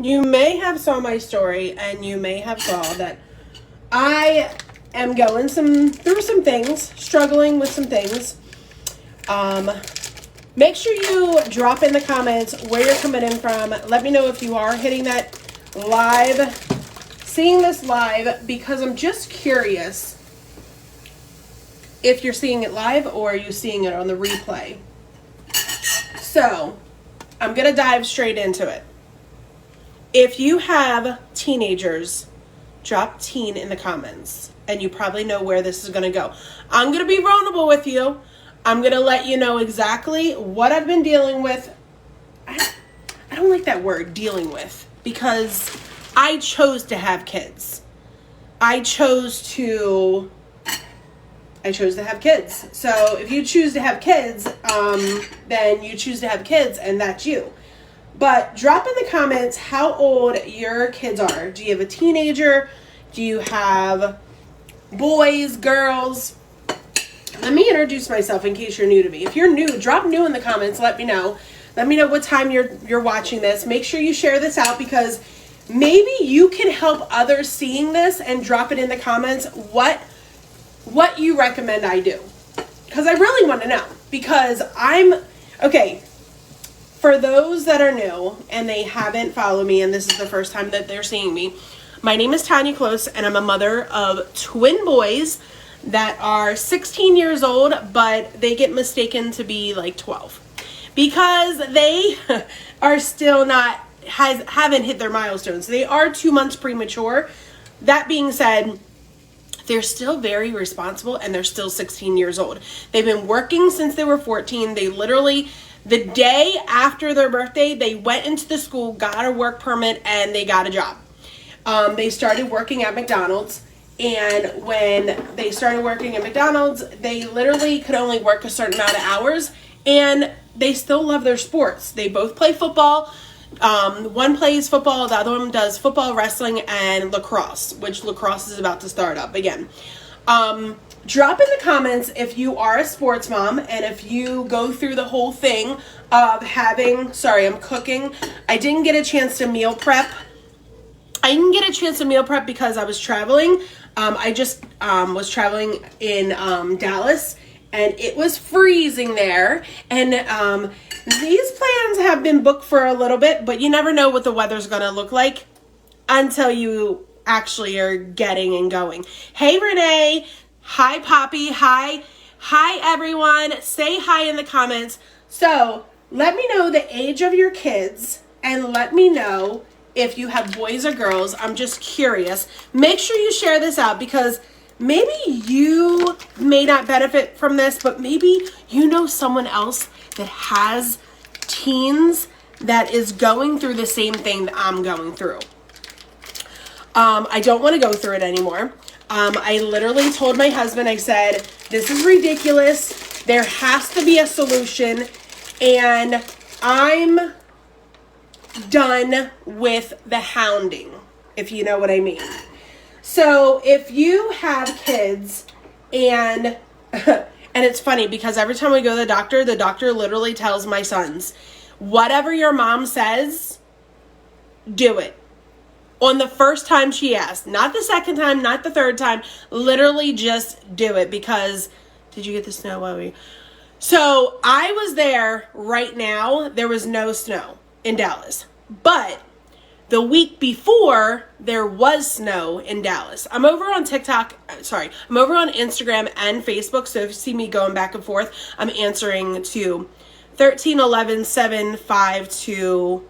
you may have saw my story and you may have saw that I am going through some things, struggling with some things. Make sure you drop in the comments where you're coming in from. Let me know if you are hitting that live, seeing this live, because I'm just curious if you're seeing it live or are you seeing it on the replay. So, I'm going to dive straight into it. If you have teenagers, drop teen in the comments, and you probably know where this is going to go. I'm going to be vulnerable with you. I'm going to let you know exactly what I've been dealing with. I don't like that word, dealing with, because I chose to have kids. I chose to have kids. So if you choose to have kids, then you choose to have kids, and that's you. But drop in the comments how old your kids are. Do you have a teenager? Do you have boys, girls? Let me introduce myself in case you're new to me. If you're new, drop new in the comments. Let me know. Let me know what time you're watching this. Make sure you share this out, because maybe you can help others seeing this, and drop it in the comments what you recommend I do. Because I really want to know. Because okay, for those that are new and they haven't followed me and this is the first time that they're seeing me, my name is Tanya Close, and I'm a mother of twin boys that are 16 years old, but they get mistaken to be like 12 because they are still haven't hit their milestones. They are 2 months premature. That being said, they're still very responsible, and they're still 16 years old. They've been working since they were 14. They literally, the day after their birthday, they went into the school, got a work permit, and they got a job. They started working at McDonald's, and when they started working at McDonald's, they literally could only work a certain amount of hours, and they still love their sports. They both play football. One plays football, the other one does football, wrestling, and lacrosse, which lacrosse is about to start up again. Drop in the comments if you are a sports mom, and if you go through the whole thing of I'm cooking. I didn't get a chance to meal prep. Because I was traveling. I just was traveling in Dallas, and it was freezing there, and these plans have been booked for a little bit, but you never know what the weather's going to look like until you actually are getting and going. Hey, Renee. Hi, Poppy. Hi, everyone. Say hi in the comments. So let me know the age of your kids, and let me know if you have boys or girls. I'm just curious. Make sure you share this out, because maybe you may not benefit from this, but maybe you know someone else that has teens that is going through the same thing that I'm going through. I don't want to go through it anymore. I literally told my husband, I said, this is ridiculous. There has to be a solution, and I'm done with the hounding, if you know what I mean. So if you have kids, and it's funny because every time we go to the doctor literally tells my sons, whatever your mom says, do it. On the first time she asked, not the second time, not the third time, literally just do it. Because, did you get the snow while we... So I was there right now. There was no snow in Dallas, but the week before there was snow in Dallas. I'm over on I'm over on Instagram and Facebook. So if you see me going back and forth, I'm answering to 13, 11, 7, 5 to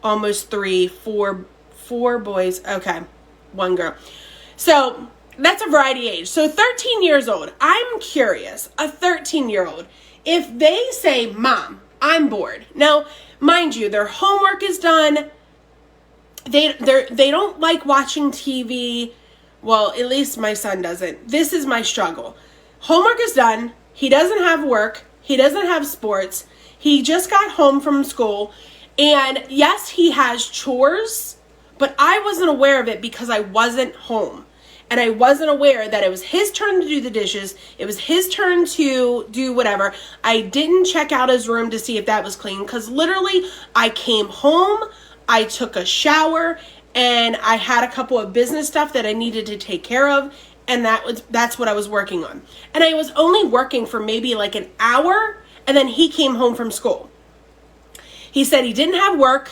almost 3, 4 boys. Okay. 1 girl. So that's a variety age. So 13 years old. I'm curious, a 13-year-old, if they say, Mom, I'm bored. Now, mind you, their homework is done. They don't like watching TV. Well, at least my son doesn't. This is my struggle. Homework is done. He doesn't have work. He doesn't have sports. He just got home from school. And yes, he has chores, but I wasn't aware of it because I wasn't home. And I wasn't aware that it was his turn to do the dishes. It was his turn to do whatever. I didn't check out his room to see if that was clean, because literally I came home, I took a shower, and I had a couple of business stuff that I needed to take care of, and that's what I was working on. And I was only working for maybe like an hour, and then he came home from school. He said he didn't have work,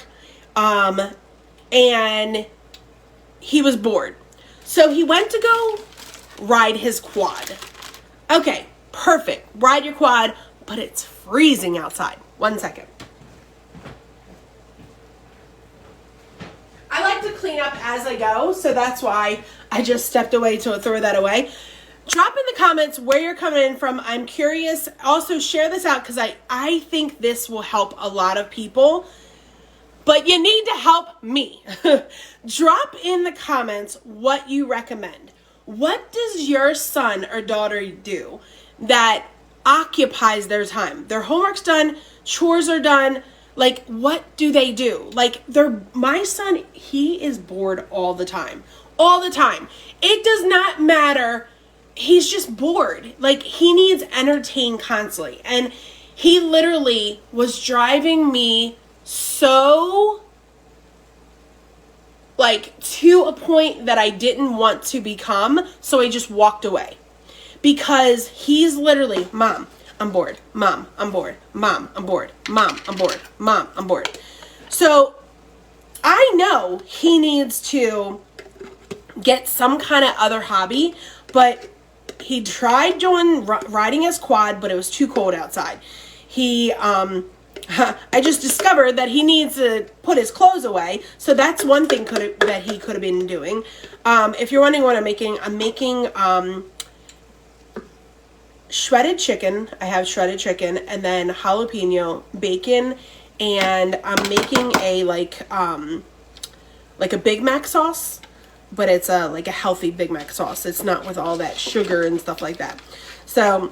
and he was bored. So he went to go ride his quad. Okay, perfect. Ride your quad, but it's freezing outside. 1 second. I like to clean up as I go, so that's why I just stepped away to throw that away. Drop in the comments where you're coming in from. I'm curious. Also, share this out because I think this will help a lot of people. But you need to help me. Drop in the comments what you recommend. What does your son or daughter do that occupies their time? Their homework's done, chores are done. Like, what do they do? Like, my son, he is bored all the time. All the time. It does not matter. He's just bored. Like, he needs entertained constantly. And he literally was driving me so, like, to a point that I didn't want to become. So I just walked away. Because he's literally, Mom, I'm bored. Mom, I'm bored. Mom, I'm bored. Mom, I'm bored. Mom, I'm bored. So I know he needs to get some kind of other hobby, but he tried riding his quad, but it was too cold outside. I just discovered that he needs to put his clothes away. So that's one thing that he could have been doing. If you're wondering what I'm making shredded chicken. I have shredded chicken and then jalapeno, bacon, and I'm making a like a Big Mac sauce, but it's like a healthy Big Mac sauce. It's not with all that sugar and stuff like that. So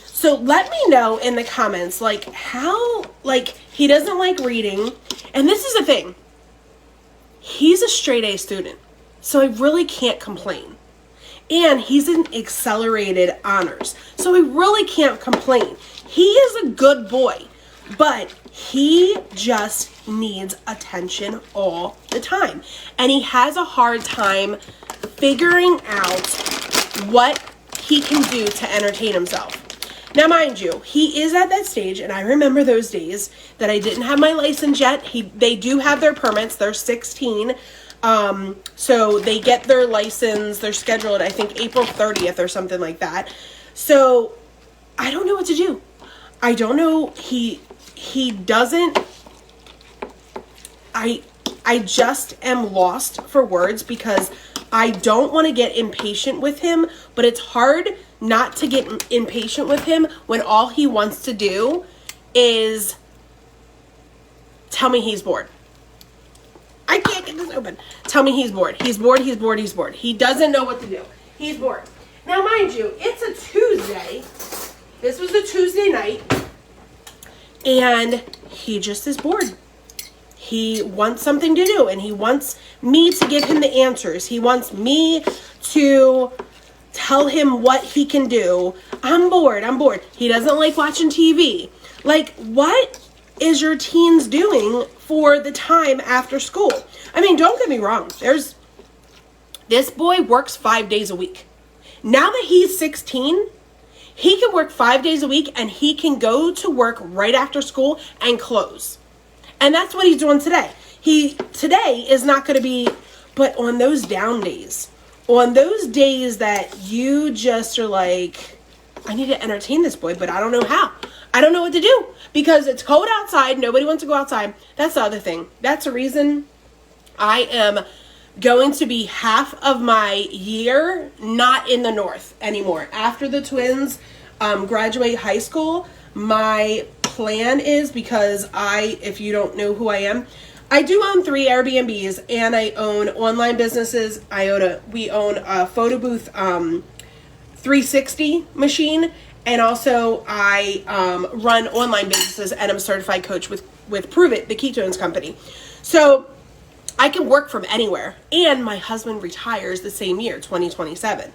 so let me know in the comments like how, like, he doesn't like reading. And this is the thing. He's a straight A student. So I really can't complain. And he's in accelerated honors. So I really can't complain. He is a good boy, but he just needs attention all the time. And he has a hard time figuring out what he can do to entertain himself. Now, mind you, he is at that stage, and I remember those days that I didn't have my license yet. They do have their permits. They're 16. So they get their license, they're scheduled, I think, April 30th or something like that. So I don't know what to do. I don't know. He doesn't, I just am lost for words because I don't want to get impatient with him, but it's hard not to get impatient with him when all he wants to do is tell me he's bored. I can't get this open. Tell me he's bored. He's bored, he's bored, he's bored. He doesn't know what to do. He's bored. Now, mind you, it's a Tuesday. This was a Tuesday night. And he just is bored. He wants something to do. And he wants me to give him the answers. He wants me to tell him what he can do. I'm bored. I'm bored. He doesn't like watching TV. Like, what is your teens doing for the time after school? I mean, don't get me wrong. This boy works 5 days a week. Now that he's 16, he can work 5 days a week and he can go to work right after school and close. And that's what he's doing today. Today is not going to be, but on those down days, on those days that you just are like, I need to entertain this boy, but I don't know how. I don't know what to do because it's cold outside. Nobody wants to go outside. That's the other thing. That's the reason I am going to be half of my year not in the north anymore. After the twins graduate high school, my plan is, because if you don't know who I am, I do own 3 Airbnbs and I own online businesses. We own a photo booth 360 machine. And also, I run online businesses, and I'm a certified coach with Prove It, the ketones company. So I can work from anywhere. And my husband retires the same year, 2027.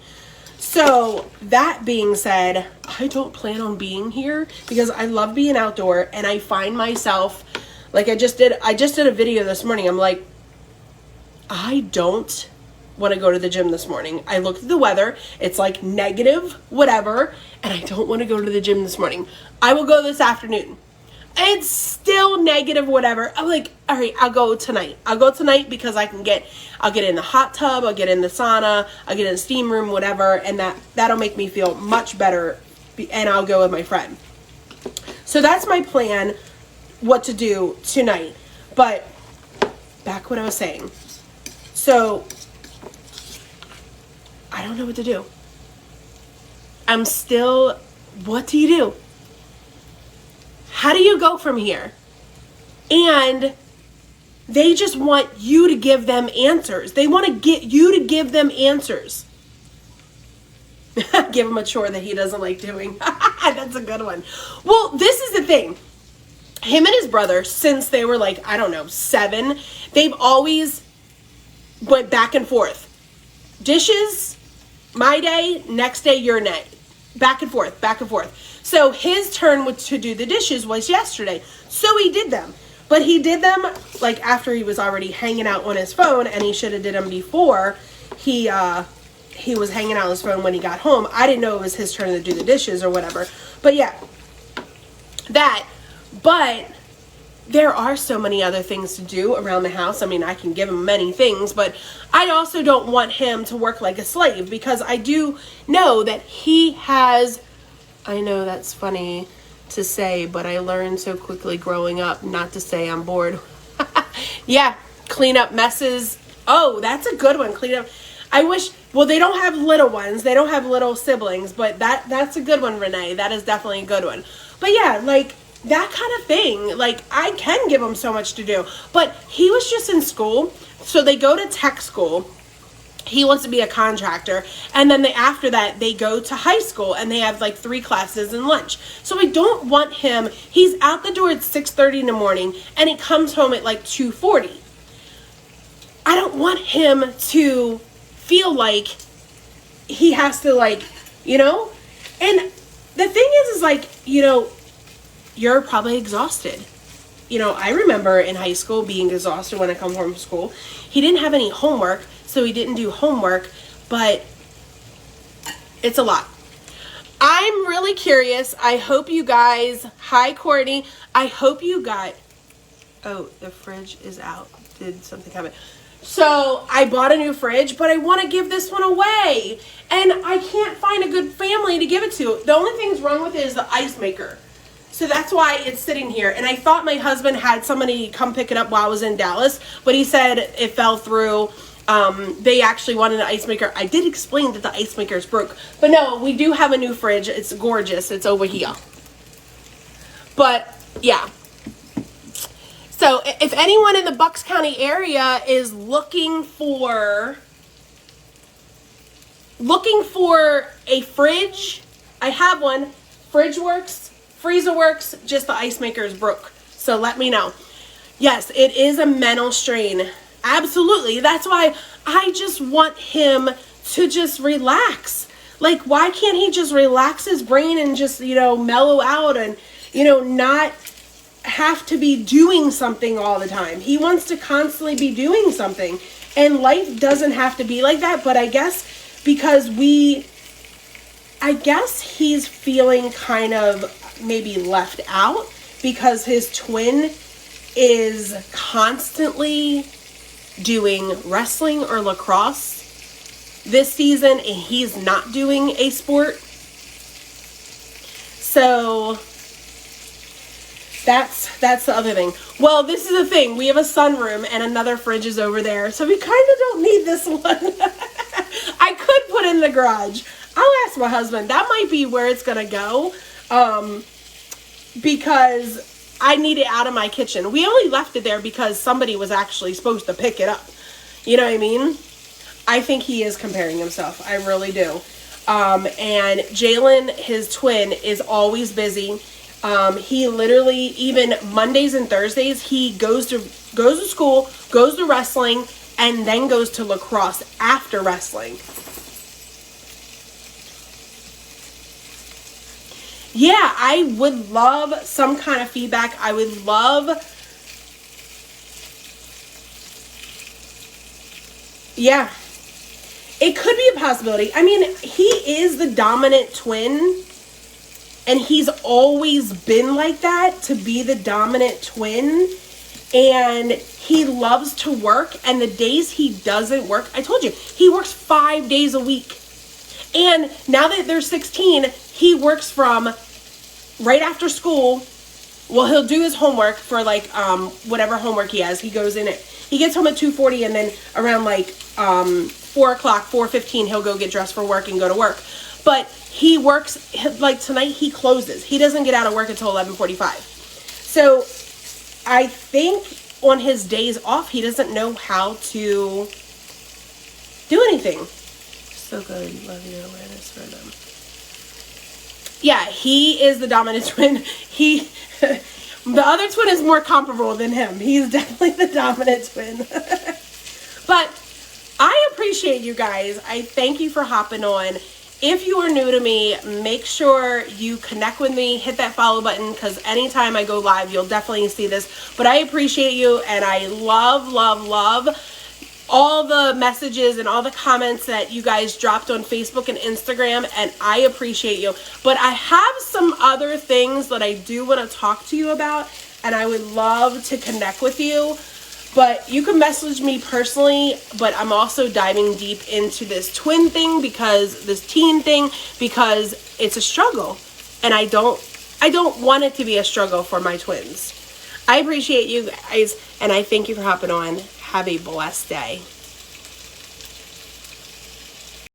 So that being said, I don't plan on being here because I love being outdoor, and I find myself Like I just did a video this morning. I'm like, I don't want to go to the gym this morning. I looked at the weather. It's like negative whatever, and I don't want to go to the gym this morning. I will go this afternoon. It's still negative whatever. I'm like, all right, I'll go tonight. I'll go tonight because I'll get in the hot tub, I'll get in the sauna, I'll get in the steam room, whatever, and that'll make me feel much better, and I'll go with my friend. So that's my plan, what to do tonight. But back what I was saying. So I don't know what to do. I'm still, what do you do? How do you go from here? And they just want you to give them answers. They want to get you to give them answers. Give him a chore that he doesn't like doing. That's a good one. Well, this is the thing. Him and his brother, since they were like, I don't know, 7, they've always went back and forth. Dishes, my day, next day, your day. Back and forth, back and forth. So his turn to do the dishes was yesterday. So he did them. But he did them like after he was already hanging out on his phone, and he should have did them before he was hanging out on his phone when he got home. I didn't know it was his turn to do the dishes or whatever. But yeah, but there are so many other things to do around the house. I mean, I can give him many things, but I also don't want him to work like a slave, because I do know that he has, I know that's funny to say, but I learned so quickly growing up not to say I'm bored. Yeah, clean up messes. Oh, that's a good one. Clean up. I wish, well, they don't have little ones. They don't have little siblings, but that's a good one, Renee. That is definitely a good one. But yeah, like that kind of thing. Like I can give him so much to do, but he was just in school. So they go to tech school. He wants to be a contractor, and then after that they go to high school, and they have like 3 classes and lunch. So I don't want him, he's out the door at 6:30 in the morning and he comes home at like 2:40. I don't want him to feel like he has to, like, you know. And the thing is like, you know, you're probably exhausted. You know, I remember in high school being exhausted when I come home from school. He didn't have any homework, so he didn't do homework, but it's a lot. I'm really curious. I hope you guys, hi Courtney, I hope you got, oh, the fridge is out. Did something happen? So I bought a new fridge, but I want to give this one away, and I can't find a good family to give it to. The only thing's wrong with it is the ice maker. So that's why it's sitting here. And I thought my husband had somebody come pick it up while I was in Dallas, but he said it fell through. They actually wanted an ice maker. I did explain that the ice maker is broke. But no, we do have a new fridge. It's gorgeous. It's over here. But yeah. So if anyone in the Bucks County area is looking for a fridge, I have one. Fridge works, freezer works, just the ice maker is broke. So let me know. Yes, it is a mental strain. Absolutely. That's why I just want him to just relax. Like, why can't he just relax his brain and just, you know, mellow out and, you know, not have to be doing something all the time? He wants to constantly be doing something, and life doesn't have to be like that. But I guess because he's feeling kind of maybe left out because his twin is constantly doing wrestling or lacrosse this season, and he's not doing a sport. So that's the other thing. Well, this is the thing. We have a sunroom and another fridge is over there, so we kind of don't need this one. I could put in the garage. I'll ask my husband. That might be where it's gonna go, because I need it out of my kitchen. We only left it there because somebody was actually supposed to pick it up. You know what I mean? I think he is comparing himself. I really do. And Jalen, his twin, is always busy. He literally, even Mondays and Thursdays, he goes to school, goes to wrestling, and then goes to lacrosse after wrestling. Yeah, I would love some kind of feedback. I would love Yeah. It could be a possibility. I mean, he is the dominant twin, and he's always been like that, to be the dominant twin. And he loves to work, and the days he doesn't work, I told you, he works 5 days a week. And now that they're 16, he works from right after school. Well, he'll do his homework for like whatever homework he has. He goes in it. He gets home at 2:40, and then around like 4 o'clock, 4:15, he'll go get dressed for work and go to work. But he works, like tonight he closes. He doesn't get out of work until 11:45. So I think on his days off, he doesn't know how to do anything. So good. Love your awareness for them. Yeah, he is the dominant twin. The other twin is more comparable than him. He's definitely the dominant twin. But I appreciate you guys. I thank you for hopping on. If you are new to me, make sure you connect with me. Hit that follow button, because anytime I go live, you'll definitely see this. But I appreciate you, and I love, love, love all the messages and all the comments that you guys dropped on Facebook and Instagram, and I appreciate you. But I have some other things that I do want to talk to you about, and I would love to connect with you. But you can message me personally, but I'm also diving deep into this twin thing, because this teen thing, because it's a struggle, and I don't want it to be a struggle for my twins. I appreciate you guys, and I thank you for hopping on. Have a blessed day.